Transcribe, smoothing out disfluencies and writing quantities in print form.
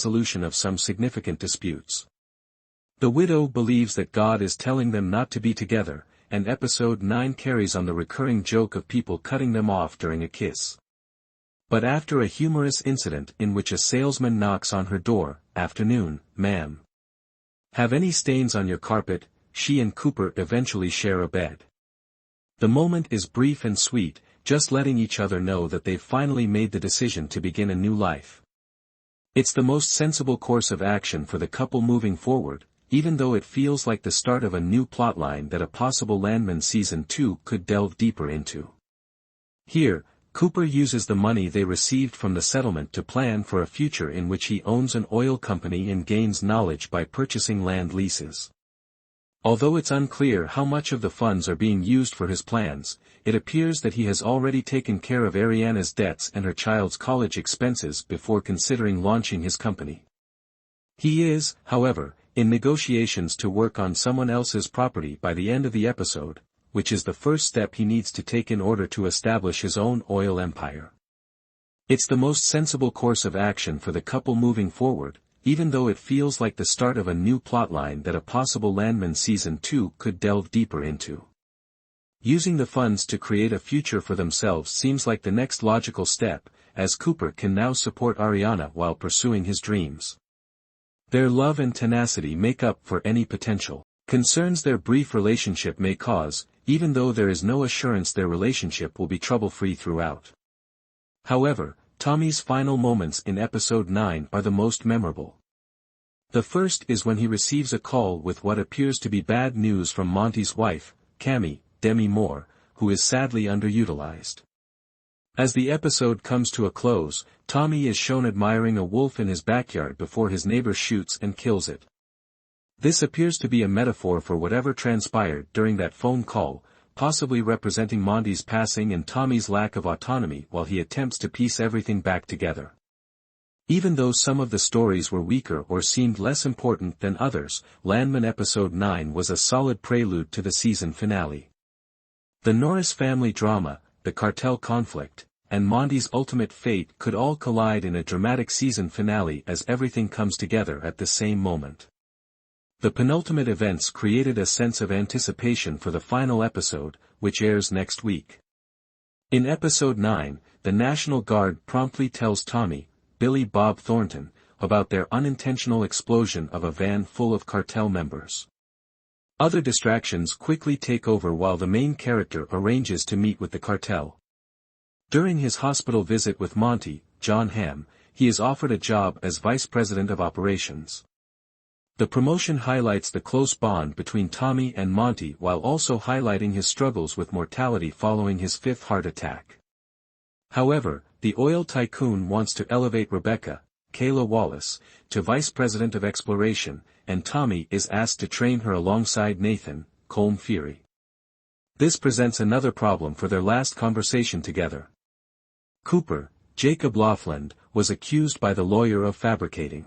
resolution of some significant disputes. The widow believes that God is telling them not to be together, and episode 9 carries on the recurring joke of people cutting them off during a kiss. But after a humorous incident in which a salesman knocks on her door, "Afternoon, ma'am. Have any stains on your carpet?" she and Cooper eventually share a bed. The moment is brief and sweet, just letting each other know that they've finally made the decision to begin a new life. It's the most sensible course of action for the couple moving forward, even though it feels like the start of a new plotline that a possible Landman Season 2 could delve deeper into. Here, Cooper uses the money they received from the settlement to plan for a future in which he owns an oil company and gains knowledge by purchasing land leases. Although it's unclear how much of the funds are being used for his plans, it appears that he has already taken care of Ariana's debts and her child's college expenses before considering launching his company. He is, however, in negotiations to work on someone else's property by the end of the episode, which is the first step he needs to take in order to establish his own oil empire. It's the most sensible course of action for the couple moving forward, even though it feels like the start of a new plotline that a possible Landman Season 2 could delve deeper into. Using the funds to create a future for themselves seems like the next logical step, as Cooper can now support Ariana while pursuing his dreams. Their love and tenacity make up for any potential concerns their brief relationship may cause, even though there is no assurance their relationship will be trouble-free throughout. However, Tommy's final moments in episode 9 are the most memorable. The first is when he receives a call with what appears to be bad news from Monty's wife, Cammy, Demi Moore, who is sadly underutilized. As the episode comes to a close, Tommy is shown admiring a wolf in his backyard before his neighbor shoots and kills it. This appears to be a metaphor for whatever transpired during that phone call, possibly representing Monty's passing and Tommy's lack of autonomy while he attempts to piece everything back together. Even though some of the stories were weaker or seemed less important than others, Landman Episode 9 was a solid prelude to the season finale. The Norris family drama, the cartel conflict, and Monty's ultimate fate could all collide in a dramatic season finale as everything comes together at the same moment. The penultimate events created a sense of anticipation for the final episode, which airs next week. In episode 9, the National Guard promptly tells Tommy, Billy Bob Thornton, about their unintentional explosion of a van full of cartel members. Other distractions quickly take over while the main character arranges to meet with the cartel. During his hospital visit with Monty, John Hamm, he is offered a job as Vice President of Operations. The promotion highlights the close bond between Tommy and Monty while also highlighting his struggles with mortality following his fifth heart attack. However, the oil tycoon wants to elevate Rebecca, Kayla Wallace, to Vice President of Exploration, and Tommy is asked to train her alongside Nathan, Colm Fury. This presents another problem for their last conversation together. Cooper, Jacob Laughlin, was accused by the lawyer of fabricating